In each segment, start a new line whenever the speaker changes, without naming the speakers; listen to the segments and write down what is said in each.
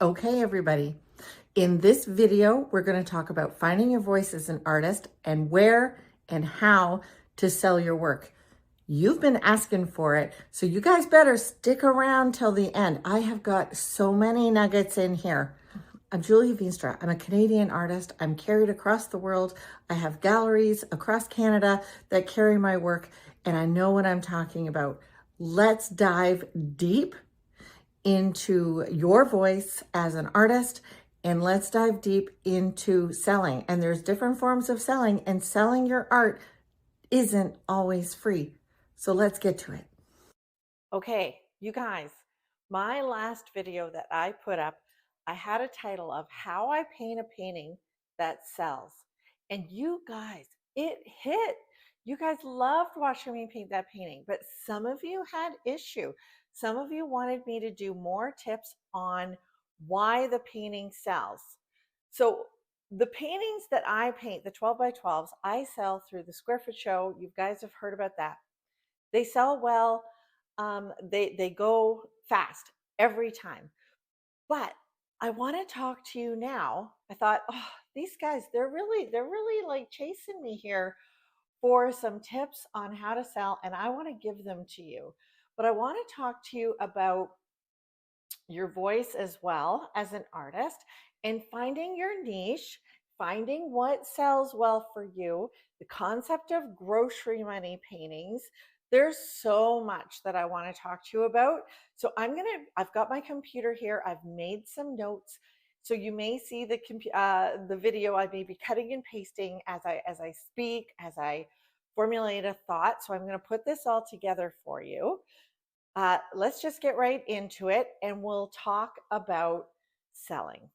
Okay, everybody. In this video, we're going to talk about finding your voice as an artist and where and how to sell your work. You've been asking for it, so you guys better stick around till the end. I have got so many nuggets in here. I'm Julie Veenstra. I'm a Canadian artist. I'm carried across the world. I have galleries across Canada that carry my work, and I know what I'm talking about. Let's dive deep into your voice as an artist, and let's dive deep into selling. And there's different forms of selling, and selling your art isn't always free. So let's get to it. Okay, you guys, my last video that I put up, I had a title of How I Paint a Painting That Sells. And you guys, it hit. You guys loved watching me paint that painting, but some of you had issue. Some of you wanted me to do more tips on why the painting sells. So the paintings that I paint, the 12 by 12s, I sell through the Square Foot Show. You guys have heard about that. They sell well. They go fast every time. But I want to talk to you now. I thought, oh, these guys, they're really like chasing me here for some tips on how to sell, and I want to give them to you. But I want to talk to you about your voice as well as an artist and finding your niche, finding what sells well for you, the concept of grocery money paintings. There's so much that I want to talk to you about. So I've got my computer here. I've made some notes. So you may see the video. I may be cutting and pasting as I speak, as I formulate a thought. So I'm going to put this all together for you. Let's just get right into it, and we'll talk about selling.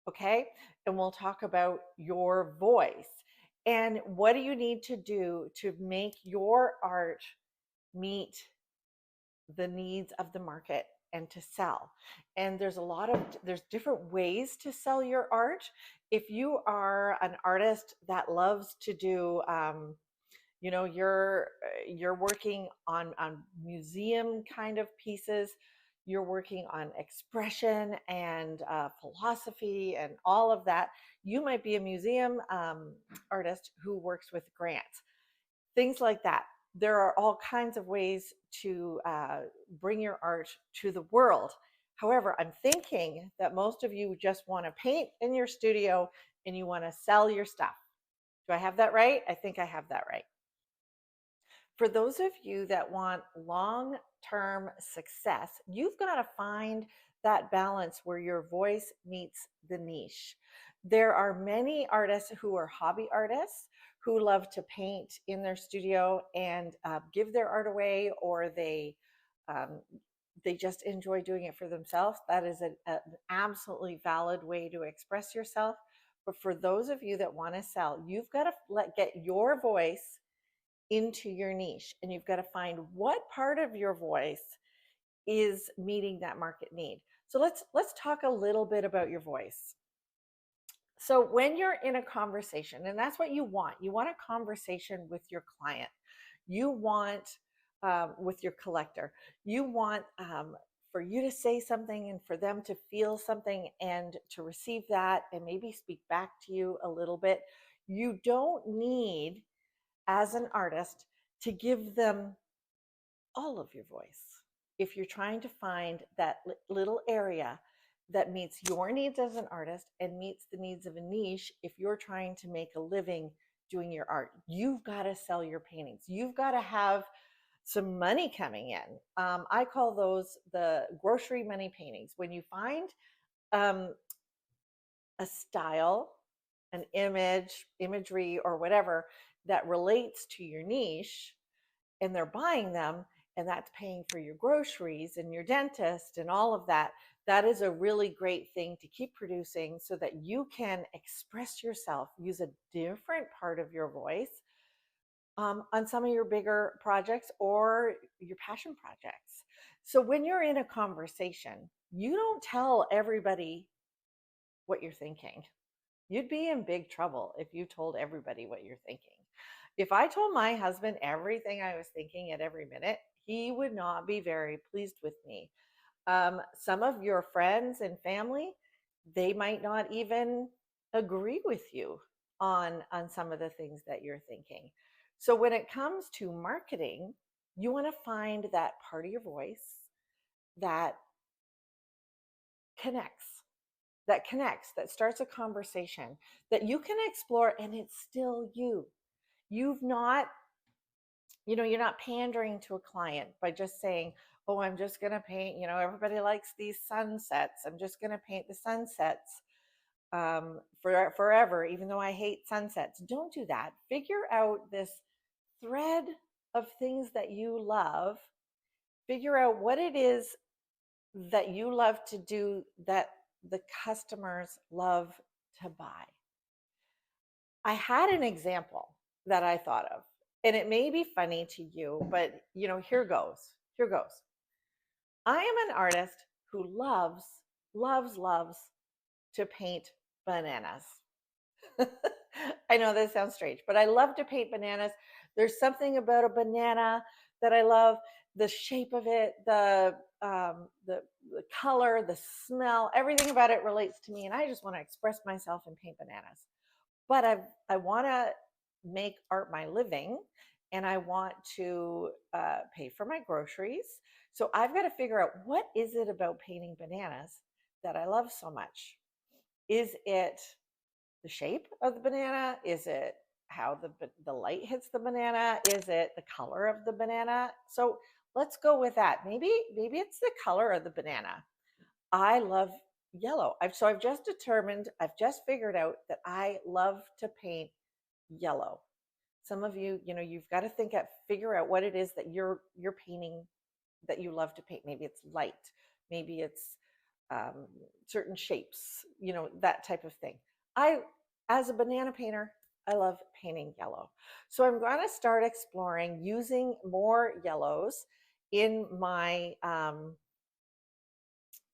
Okay. And we'll talk about your voice and what do you need to do to make your art meet the needs of the market and to sell. And there's different ways to sell your art. If you are an artist that loves to do you're working on museum kind of pieces, you're working on expression and philosophy and all of that, you might be a museum artist who works with grants, things like that. There are all kinds of ways to bring your art to the world. However, I'm thinking that most of you just want to paint in your studio and you want to sell your stuff. Do I have that right? I think I have that right. For those of you that want long-term success, you've got to find that balance where your voice meets the niche. There are many artists who are hobby artists who love to paint in their studio and give their art away, or um, they just enjoy doing it for themselves. That is an absolutely valid way to express yourself. But for those of you that want to sell, you've got to get your voice into your niche, and you've got to find what part of your voice is meeting that market need. So let's talk a little bit about your voice. So when you're in a conversation, and that's what you want a conversation with your client, you want with your collector, you want for you to say something and for them to feel something and to receive that and maybe speak back to you a little bit. You don't need, as an artist, to give them all of your voice. If you're trying to find that little area that meets your needs as an artist and meets the needs of a niche, if you're trying to make a living doing your art, you've got to sell your paintings. You've got to have some money coming in. I call those the grocery money paintings. When you find a style, an imagery, or whatever that relates to your niche, and they're buying them, and that's paying for your groceries and your dentist and all of that, that is a really great thing to keep producing so that you can express yourself, use a different part of your voice on some of your bigger projects or your passion projects. So when you're in a conversation, you don't tell everybody what you're thinking. You'd be in big trouble if you told everybody what you're thinking. If I told my husband everything I was thinking at every minute, he would not be very pleased with me.
Some of your friends and family, they might not even agree with you on some of the things that you're thinking. So when it comes to marketing, you want to find that part of your voice that connects, that starts a conversation that you can explore, and it's still you. You've not, you're not pandering to a client by just saying, oh, I'm just going to paint, everybody likes these sunsets, I'm just going to paint the sunsets for forever, even though I hate sunsets. Don't do that. Figure out this thread of things that you love. Figure out what it is that you love to do that the customers love to buy. I had an example that I thought of, and it may be funny to you, but here goes. Here goes. I am an artist who loves to paint bananas. I know this sounds strange, but I love to paint bananas. There's something about a banana that I love. The shape of it, the color, the smell, everything about it relates to me, and I just want to express myself and paint bananas. But I want to make art my living, and I want to pay for my groceries. So I've got to figure out, what is it about painting bananas that I love so much? Is it the shape of the banana? Is it how the light hits the banana? Is it the color of the banana? So let's go with that. Maybe it's the color of the banana. I love yellow. I've just figured out that I love to paint yellow. Some of you, you've got to figure out what it is that you're painting, that you love to paint. Maybe it's light, maybe it's certain shapes, that type of thing. As a banana painter, I love painting yellow. So I'm going to start exploring using more yellows in my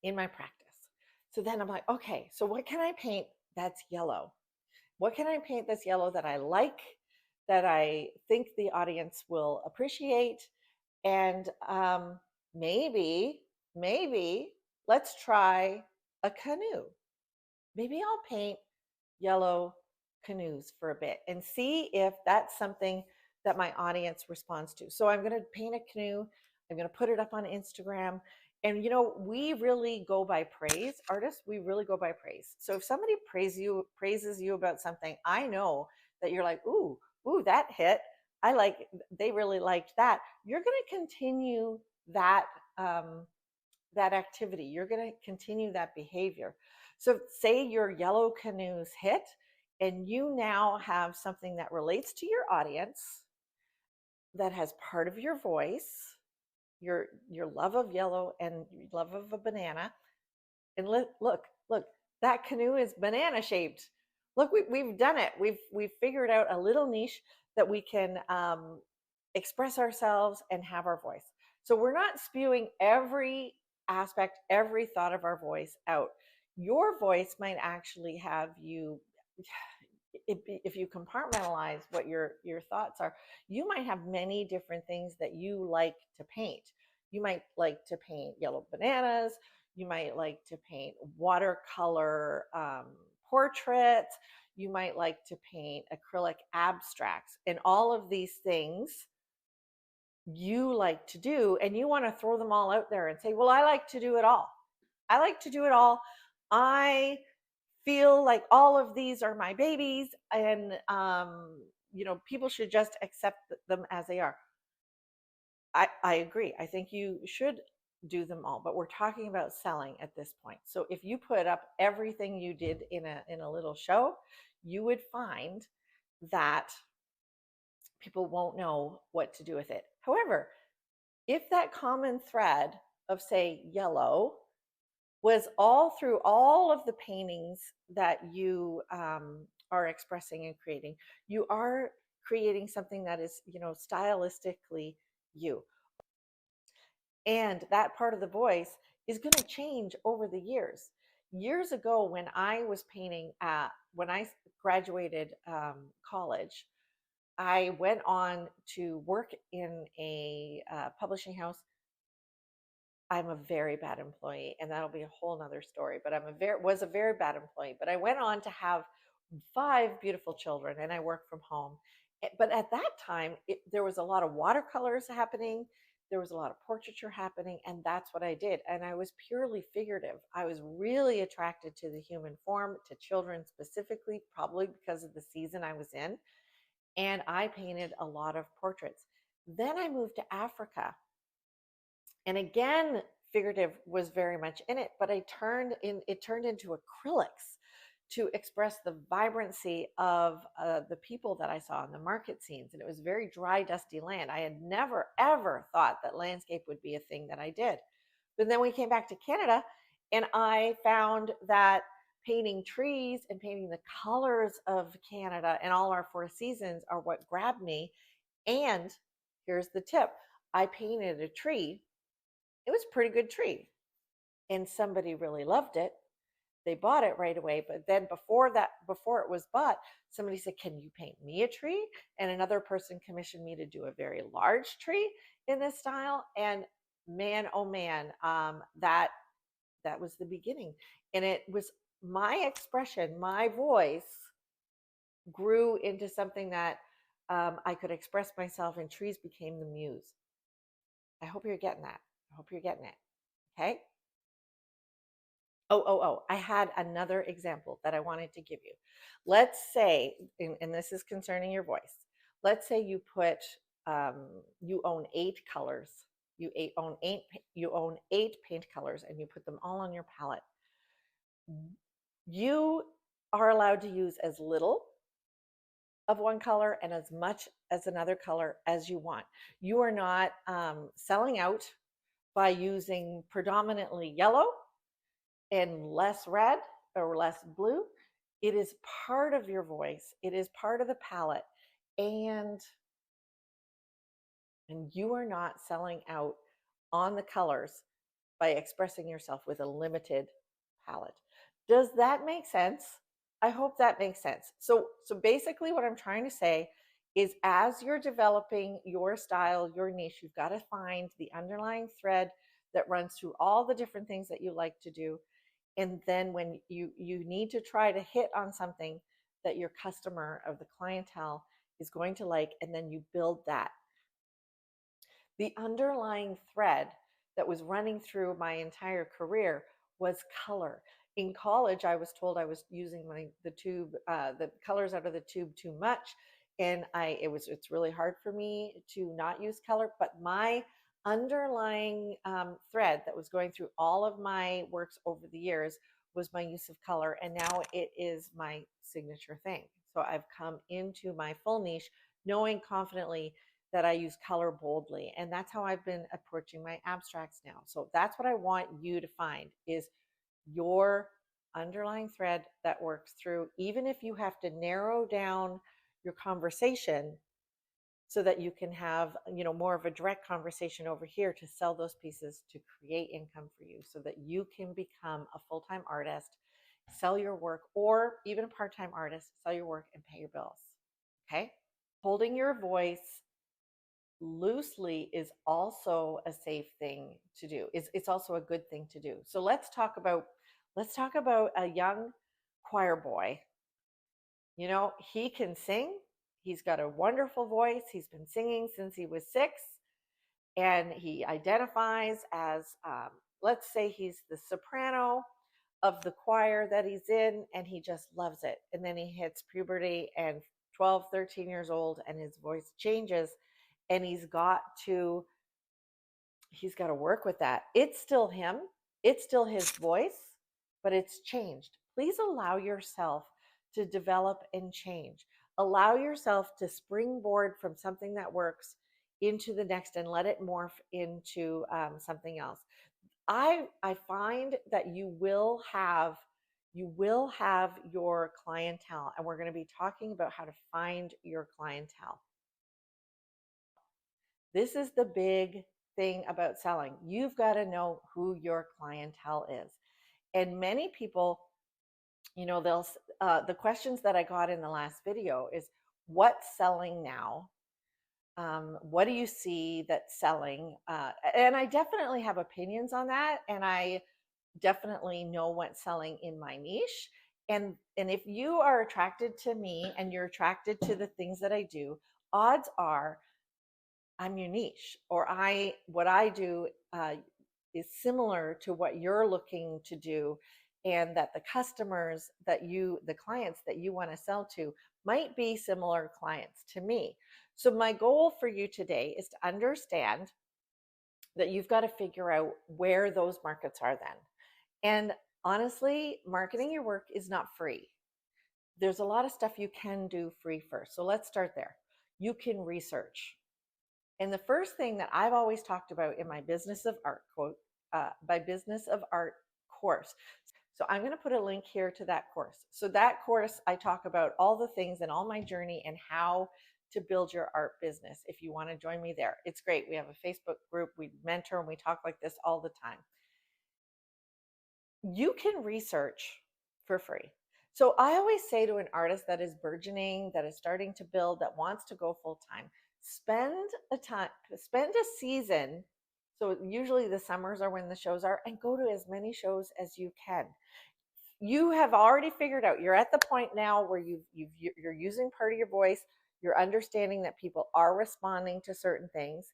practice. So then I'm like, okay, so what can I paint that's yellow? What can I paint that's yellow that I like, that I think the audience will appreciate? And maybe, maybe let's try a canoe. Maybe I'll paint yellow canoes for a bit and see if that's something that my audience responds to. So I'm going to paint a canoe. I'm going to put it up on Instagram. And we really go by praise. Artists, we really go by praise. So if somebody praises you about something, I know that you're like, ooh, that hit. They really liked that. You're going to continue that that activity. You're going to continue that behavior. So say your yellow canoes hit, and you now have something that relates to your audience, that has part of your voice, your love of yellow and your love of a banana. And look, that canoe is banana shaped. Look, we've done it. We've figured out a little niche that we can express ourselves and have our voice. So we're not spewing every aspect, every thought of our voice out. Your voice might actually have you, if you compartmentalize what your thoughts are, you might have many different things that you like to paint. You might like to paint yellow bananas. You might like to paint watercolor portraits. You might like to paint acrylic abstracts, and all of these things you like to do, and you want to throw them all out there and say, well, I like to do it all. I like to do it all. I feel like all of these are my babies, and people should just accept them as they are. I agree. I think you should do them all, but we're talking about selling at this point. So if you put up everything you did in a little show, you would find that people won't know what to do with it. However, if that common thread of, say, yellow was all through all of the paintings that you are expressing and creating, you are creating something that is, stylistically you. And that part of the voice is going to change over the years. Years ago, when I was painting, when I graduated college, I went on to work in a publishing house. I'm a very bad employee, and that'll be a whole nother story. But was a very bad employee. But I went on to have 5 beautiful children, and I work from home. But at that time, there was a lot of watercolors happening. There was a lot of portraiture happening, and that's what I did. And I was purely figurative. I was really attracted to the human form, to children specifically, probably because of the season I was in. And I painted a lot of portraits. Then I moved to Africa, and again, figurative was very much in it, but it turned into acrylics to express the vibrancy of the people that I saw in the market scenes. And it was very dry, dusty land. I had never, ever thought that landscape would be a thing that I did. But then we came back to Canada, and I found that painting trees and painting the colors of Canada and all our 4 seasons are what grabbed me. And here's the tip: I painted a tree. It was a pretty good tree, and somebody really loved it. They bought it right away. But then before it was bought, somebody said, "Can you paint me a tree?" And another person commissioned me to do a very large tree in this style. And man, oh man, that was the beginning. And it was my expression, my voice grew into something that I could express myself, and trees became the muse. I hope you're getting that. I hope you're getting it. Okay. Oh, I had another example that I wanted to give you. Let's say, and this is concerning your voice. Let's say you own 8 colors. You own 8 paint colors, and you put them all on your palette. You are allowed to use as little of one color and as much as another color as you want. You are not selling out by using predominantly yellow and less red or less blue. It is part of your voice. It is part of the palette. And you are not selling out on the colors by expressing yourself with a limited palette. Does that make sense? I hope that makes sense. So basically what I'm trying to say is, as you're developing your style, your niche, you've got to find the underlying thread that runs through all the different things that you like to do. And then when you need to try to hit on something that your customer of the clientele is going to like, and then you build that. The underlying thread that was running through my entire career was color. In college, I was told I was using the colors out of the tube too much, and it's really hard for me to not use color. But my underlying thread that was going through all of my works over the years was my use of color, and now it is my signature thing. So I've come into my full niche knowing confidently that I use color boldly. And that's how I've been approaching my abstracts now. So that's what I want you to find, is your underlying thread that works through, even if you have to narrow down your conversation so that you can have, more of a direct conversation over here to sell those pieces to create income for you, so that you can become a full-time artist, sell your work, or even a part-time artist, sell your work and pay your bills. Okay? Holding your voice loosely is also a safe thing to do. It's also a good thing to do. So let's talk about a young choir boy. He can sing. He's got a wonderful voice. He's been singing since he was 6, and he identifies as, let's say, he's the soprano of the choir that he's in, and he just loves it. And then he hits puberty and 12, 13 years old, and his voice changes, and he's got to work with that. It's still him, it's still his voice, but it's changed. Please allow yourself to develop and change. Allow yourself to springboard from something that works into the next and let it morph into something else. I find that you will have your clientele, and we're going to be talking about how to find your clientele. This is the big thing about selling. You've got to know who your clientele is. And many people, the questions that I got in the last video is, what's selling now? What do you see that's selling? And I definitely have opinions on that, and I definitely know what's selling in my niche. And if you are attracted to me and you're attracted to the things that I do, odds are I'm your niche, or I what I do is similar to what you're looking to do, and that the customers that the clients that you want to sell to might be similar clients to me. So my goal for you today is to understand that you've got to figure out where those markets are then. And honestly, marketing your work is not free. There's a lot of stuff you can do free first. So let's start there. You can research. And the first thing that I've always talked about in my business of art quote, my business of art course. So I'm going to put a link here to that course. So that course, I talk about all the things and all my journey and how to build your art business. If you want to join me there, it's great. We have a Facebook group, we mentor, and we talk like this all the time. You can research for free. So I always say to an artist that is burgeoning, that is starting to build, that wants to go full time, spend a season. So usually the summers are when the shows are, and go to as many shows as you can. You have already figured out, you're at the point now where you're using part of your voice, you're understanding that people are responding to certain things.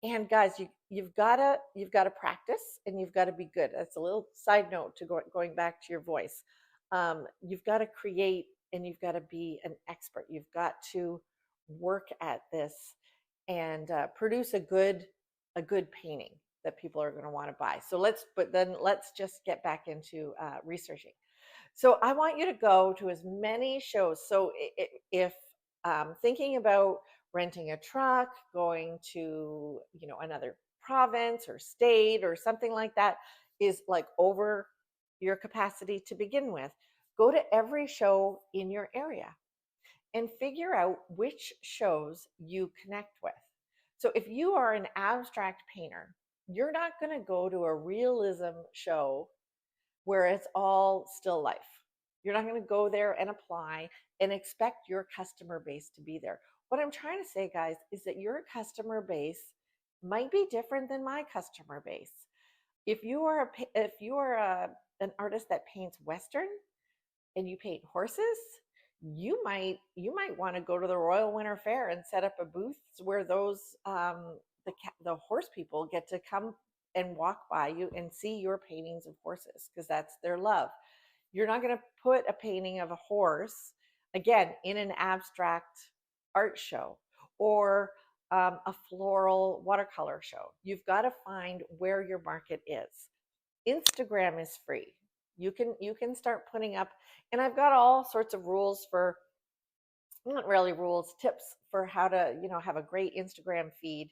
And guys, you've got to practice, and you've got to be good. That's a little side note to going back to your voice. You've got to create, and you've got to be an expert. You've got to work at this and produce a good painting that people are going to want to buy. So let's just get back into researching. So I want you to go to as many shows. So if thinking about renting a truck, going to another province or state or something like that is like over your capacity to begin with, go to every show in your area and figure out which shows you connect with. So if you are an abstract painter, you're not going to go to a realism show where it's all still life. You're not going to go there and apply and expect your customer base to be there. What I'm trying to say, guys, is that your customer base might be different than my customer base. If you are an artist that paints Western and you paint horses, you might want to go to the Royal Winter Fair and set up a booth where those the horse people get to come and walk by you and see your paintings of horses, because that's their love. You're not going to put a painting of a horse again in an abstract art show or a floral watercolor show. You've got to find where your market is. Instagram is free. You can start putting up, and I've got all sorts of rules for, not really rules, tips for how to have a great Instagram feed.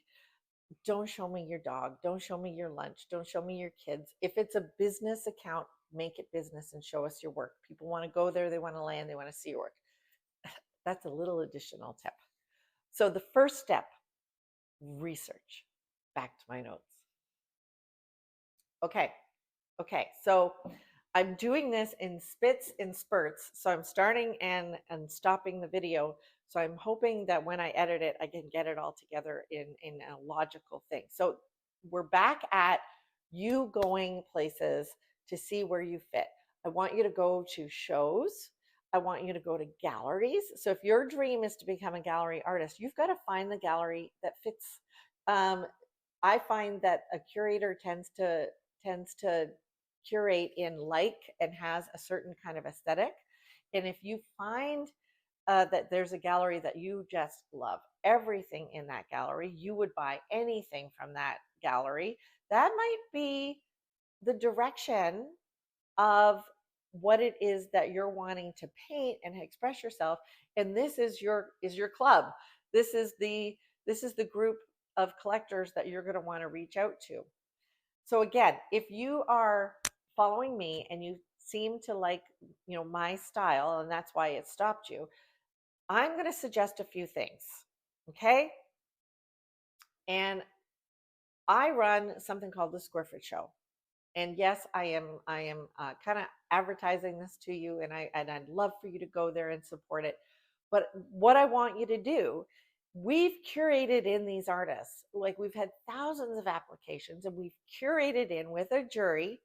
Don't show me your dog, don't show me your lunch, don't show me your kids. If it's a business account, make it business and show us your work. People want to go there, they want to land, they want to see your work. That's a little additional tip. So the first step, research. Back to my notes. Okay, so I'm doing this in spits and spurts. So I'm starting and stopping the video. So I'm hoping that when I edit it, I can get it all together in a logical thing. So we're back at you going places to see where you fit. I want you to go to shows. I want you to go to galleries. So if your dream is to become a gallery artist, you've got to find the gallery that fits. I find that a curator tends to curate in like and has a certain kind of aesthetic. And if you find that there's a gallery that you just love everything in that gallery, you would buy anything from that gallery, that might be the direction of what it is that you're wanting to paint and express yourself. And this is your club. This is the group of collectors that you're going to want to reach out to. So again, if you are following me and you seem to like, my style, and that's why it stopped you, I'm going to suggest a few things. Okay. And I run something called the Square Foot Show. And yes, I am kind of advertising this to you, and I'd love for you to go there and support it. But what I want you to do we've curated in these artists. Like, we've had thousands of applications, and we've curated in with a jury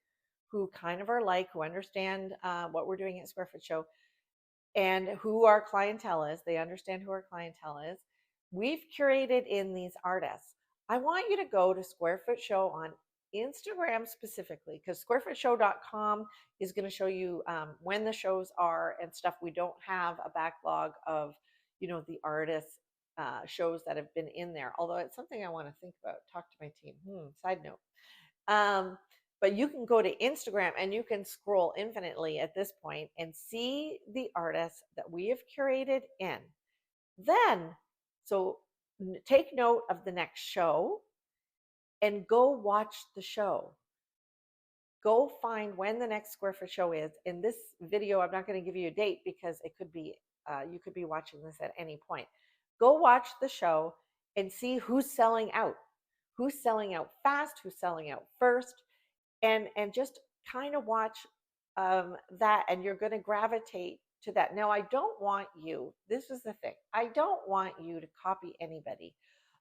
who kind of are like, who understand what we're doing at Square Foot Show, and who our clientele is. They understand who our clientele is. We've curated in these artists. I want you to go to Square Foot Show on Instagram specifically, because squarefootshow.com is going to show you when the shows are and stuff. We don't have a backlog of, the artists shows that have been in there, although it's something I want to think about, talk to my team. Side note. But you can go to Instagram and you can scroll infinitely at this point and see the artists that we have curated in. Then, so take note of the next show and go watch the show. Go find when the next Square Foot show is. In this video, I'm not going to give you a date because it could be, you could be watching this at any point. Go watch the show and see who's selling out. Who's selling out fast, who's selling out first, and just kind of watch that, and you're going to gravitate to that. Now, I don't want you, this is the thing, I don't want you to copy anybody,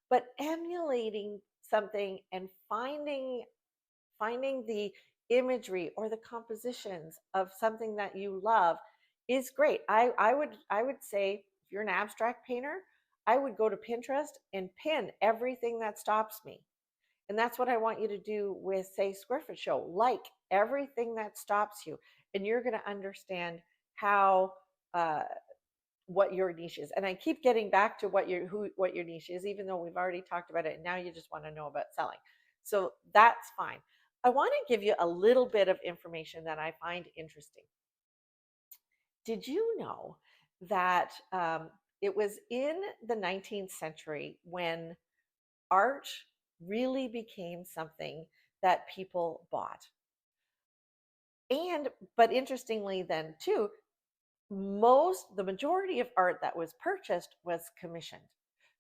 but emulating something and finding the imagery or the compositions of something that you love is great. I would say, if you're an abstract painter, I would go to Pinterest and pin everything that stops me. And that's what I want you to do with, say, Square Foot Show. Like everything that stops you, and you're going to understand how what your niche is. And I keep getting back to what your niche is, even though we've already talked about it, and now you just want to know about selling. So that's fine. I want to give you a little bit of information that I find interesting. Did you know that it was in the 19th century when art really became something that people bought? But interestingly, then too, the majority of art that was purchased was commissioned.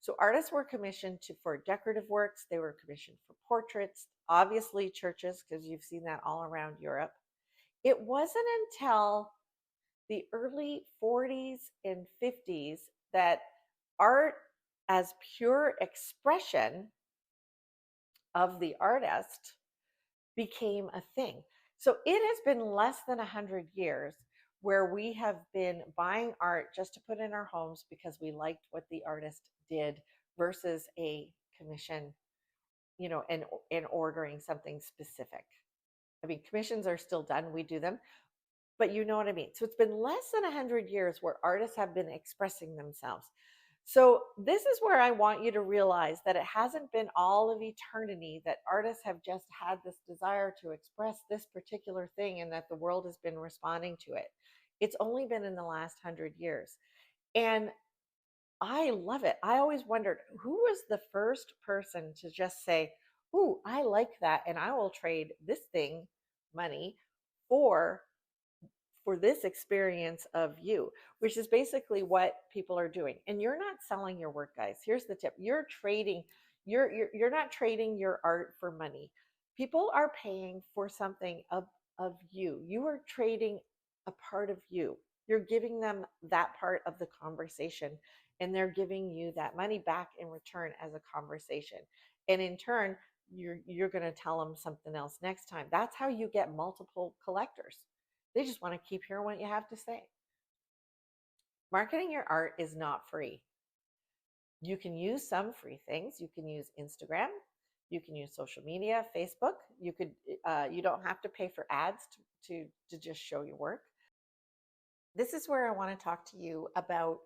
So artists were commissioned for decorative works, they were commissioned for portraits, obviously churches, because you've seen that all around Europe. It wasn't until the early 40s and 50s that art as pure expression of the artist became a thing. So it has been less than 100 years where we have been buying art just to put in our homes because we liked what the artist did, versus a commission, and ordering something specific. I mean, commissions are still done, we do them, but you know what I mean. So it's been less than 100 years where artists have been expressing themselves. So this is where I want you to realize that it hasn't been all of eternity that artists have just had this desire to express this particular thing and that the world has been responding to it. It's only been in the last 100 years. And I love it. I always wondered, who was the first person to just say, "Ooh, I like that, and I will trade this thing, money, for this experience of you," which is basically what people are doing. And you're not selling your work, guys. Here's the tip. You're not trading your art for money. People are paying for something of you. You are trading a part of you. You're giving them that part of the conversation, and they're giving you that money back in return as a conversation. And in turn, you're going to tell them something else next time. That's how you get multiple collectors. They just want to keep hearing what you have to say. Marketing your art is not free. You can use some free things. You can use Instagram. You can use social media, Facebook. You don't have to pay for ads to just show your work. This is where I want to talk to you about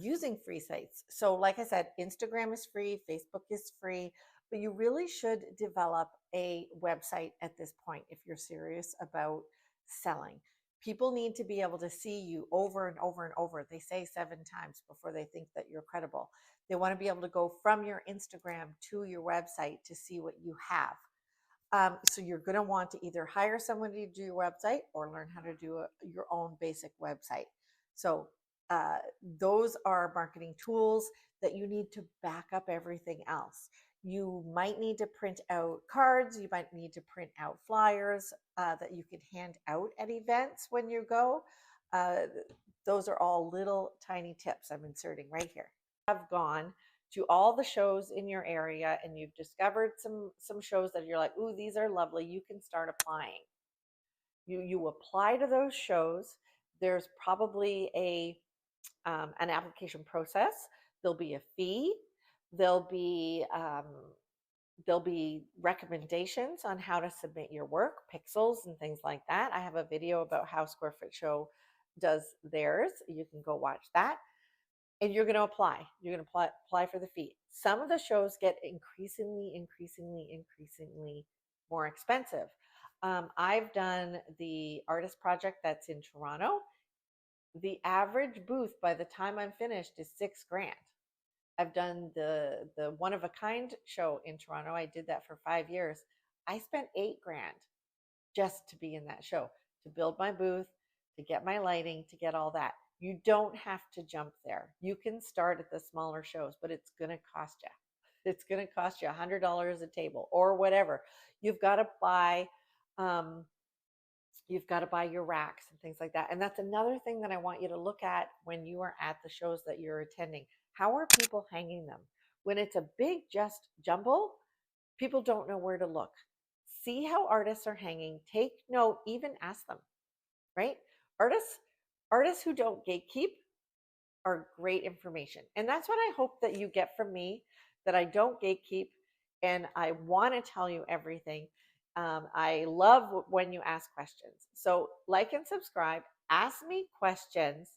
using free sites. So like I said, Instagram is free, Facebook is free, but you really should develop a website at this point if you're serious about selling. People need to be able to see you over and over and over. They say 7 times before they think that you're credible. They want to be able to go from your Instagram to your website to see what you have. So you're going to want to either hire someone to do your website or learn how to do your own basic website. So those are marketing tools that you need to back up everything else. You might need to print out cards. You might need to print out flyers that you can hand out at events when you go. Those are all little tiny tips I'm inserting right here. have gone to all the shows in your area and you've discovered some shows that you're like, ooh, these are lovely, you can start applying. You apply to those shows. There's probably an application process. There'll be a fee. There'll be um, there'll be recommendations on how to submit your work, pixels and things like that. I have a video about how Square Foot Show does theirs. You can go watch that. And you're going to apply. You're going to apply for the fee. Some of the shows get increasingly more expensive. I've done the artist project that's in Toronto. The average booth by the time I'm finished is $6,000. I've done the one of a kind show in Toronto. I did that for 5 years. I spent $8,000 just to be in that show, to build my booth, to get my lighting, to get all that. You don't have to jump there. You can start at the smaller shows, but it's going to cost you. It's going to cost you $100 a table or whatever. You've got to buy um, you've got to buy your racks and things like that. And that's another thing that I want you to look at when you are at the shows that you're attending. How are people hanging them? When it's a big just jumble, people don't know where to look. See how artists are hanging, take note, even ask them, right? Artists who don't gatekeep are great information. And that's what I hope that you get from me, that I don't gatekeep and I want to tell you everything. I love when you ask questions. So like and subscribe, ask me questions,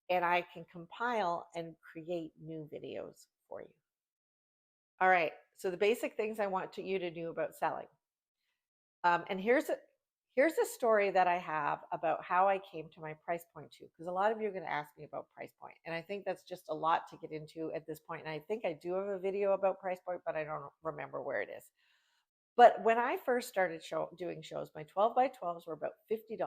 and I can compile and create new videos for you. All right. So the basic things I want you to do about selling. And here's a story that I have about how I came to my price point too, because a lot of you are going to ask me about price point, and I think that's just a lot to get into at this point. And I think I do have a video about price point, but I don't remember where it is. But when I first started doing shows, my 12 by 12s were about $50,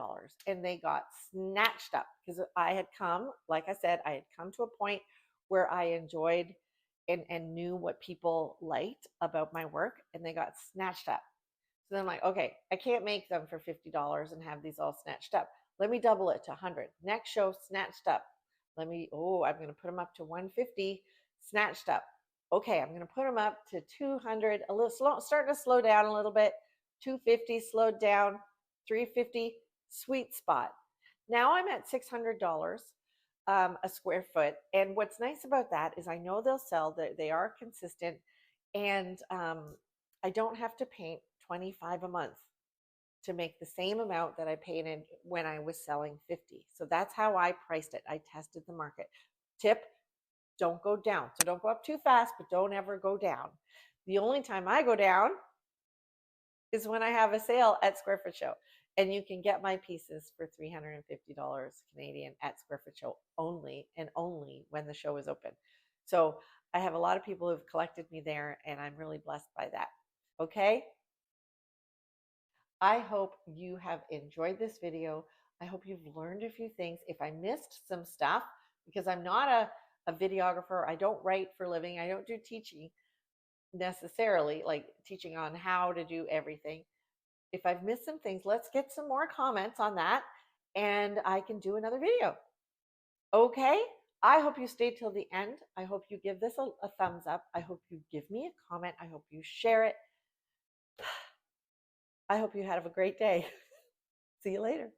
and they got snatched up because I had come, like I said, I had come to a point where I enjoyed and knew what people liked about my work, and they got snatched up. So then I'm like, okay, I can't make them for $50 and have these all snatched up. Let me double it to 100. Next show, snatched up. I'm going to put them up to 150, snatched up. Okay, I'm going to put them up to 200, a little slow, starting to slow down a little bit. 250, slowed down. 350, sweet spot. Now I'm at $600 a square foot. And what's nice about that is I know they'll sell, they are consistent, and I don't have to paint $25 a month to make the same amount that I painted when I was selling 50. So that's how I priced it. I tested the market. Tip, don't go down. So don't go up too fast, but don't ever go down. The only time I go down is when I have a sale at Square Foot Show. And you can get my pieces for $350 Canadian at Square Foot Show only, and only when the show is open. So I have a lot of people who've collected me there, and I'm really blessed by that. Okay? I hope you have enjoyed this video. I hope you've learned a few things. If I missed some stuff, because I'm not a videographer, I don't write for a living, I don't do teaching necessarily, like teaching on how to do everything. If I've missed some things, let's get some more comments on that, and I can do another video. Okay? I hope you stayed till the end. I hope you give this a thumbs up. I hope you give me a comment. I hope you share it. I hope you have a great day. See you later.